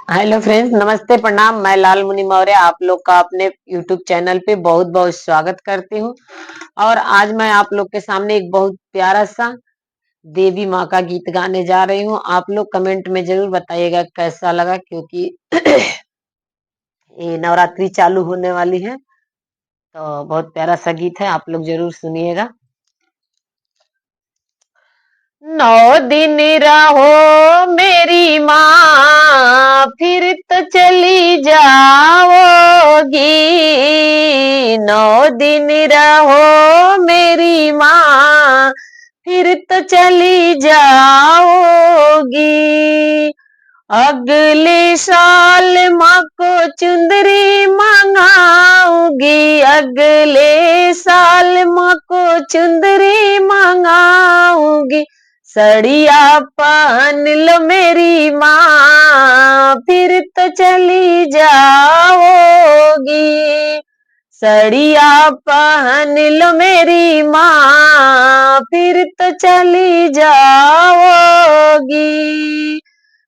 Hello friends, नमस्ते, प्रणाम। मैं लाल मुनि मौर्य आप लोग का अपने यूट्यूब चैनल पे बहुत बहुत स्वागत करती हूँ। और आज मैं आप लोग के सामने एक बहुत प्यारा सा देवी माँ का गीत गाने जा रही हूँ। आप लोग कमेंट में जरूर बताइएगा कैसा लगा, क्योंकि ये नवरात्रि चालू होने वाली है, तो बहुत प्यारा सा गीत है। आप लोग जरूर सुनिएगा। 9 दिन रहो मेरी माँ, फिर तो चली जाओगी। 9 दिन रहो मेरी माँ, फिर तो चली जाओगी। अगले साल माँ को चुंदरी मंगाऊंगी, अगले साल माँ को चुंदरी मंगाऊंगी। सड़िया पहन लो मेरी माँ, फिर तो चली जाओगी। सड़िया पहन लो मेरी माँ, फिर तो चली जाओगी।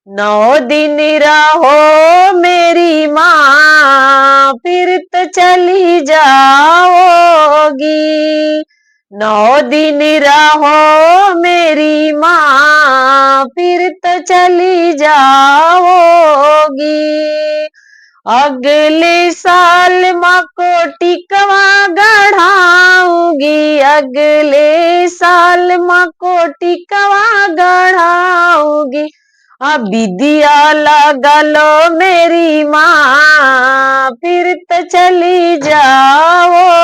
9 दिन रहो मेरी माँ, फिर तो चली जाओगी। 9 दिन रहो मेरी माँ, फिर तो चली जाओगी। अगले साल माँ को टिकवा गढ़ाऊंगी, अगले साल माँ को टिकवा गढ़ाऊंगी। अब विदिया लगा लो मेरी माँ, फिर तो चली जाओगी।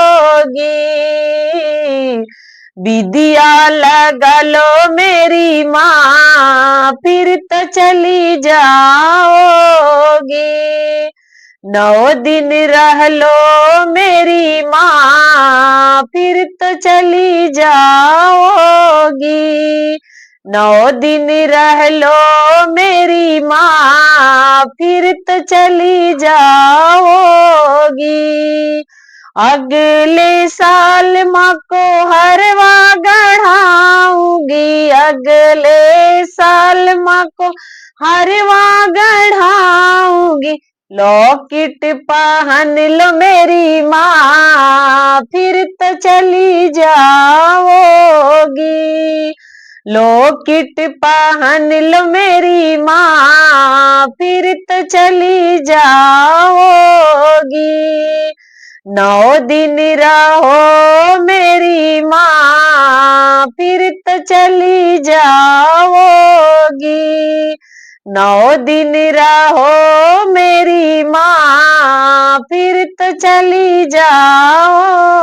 विदिया लगा लो मेरी माँ, फिर तो चली जाओगी। 9 दिन रह लो मेरी माँ, फिर तो चली जाओगी। 9 दिन रह लो मेरी माँ, फिर तो चली जाओगी। अगले साल माँ को हरवा गढ़ाऊंगी, अगले साल माँ को हरवा गढ़ाऊंगी। लॉकेट पहन लो मेरी माँ, फिर तो चली जाओगी। लॉकेट पहन लो मेरी माँ, फिर तो चली जाओगी। 9 दिन रहो मेरी माँ, फिर तो चली जाओगी। 9 दिन रहो मेरी माँ, फिर तो चली जाओगी।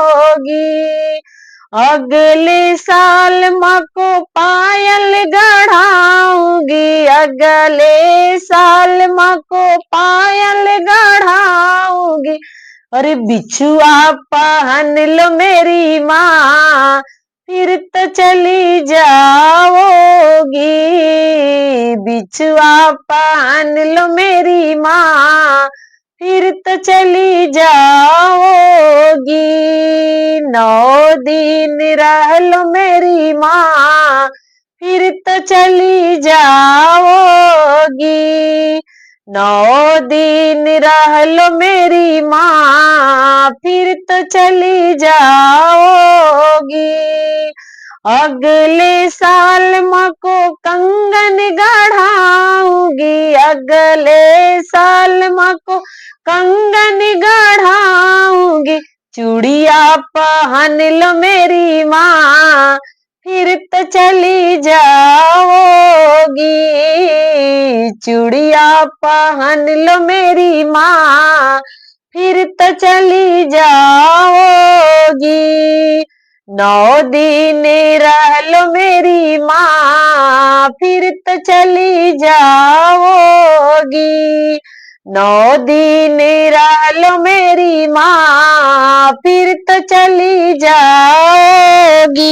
अगले साल माँ को पायल गढ़ाऊंगी, अगले साल माँ को पायल गढ़ाऊंगी। अरे बिछुआ पहन लो मेरी माँ, फिर तो चली जाओगी। बिछुआ पहन लो मेरी माँ, फिर तो चली जाओगी। 9 दिन रह लो मेरी माँ, फिर तो चली जाओगी। 9 दिन रह लो मेरी माँ, फिर तो चली जाओगी। अगले साल माँ को कंगन गढ़ाऊंगी, अगले साल माँ को कंगन गढ़ाऊंगी। चूड़िया पहन लो मेरी माँ, फिर तो चली जाओगी। चूड़िया पहन लो मेरी माँ, फिर तो चली जाओगी। 9 दिन रह लो मेरी माँ, फिर तो चली जाओगी। 9 दिन रह लो मेरी माँ, फिर तो चली जाओगी।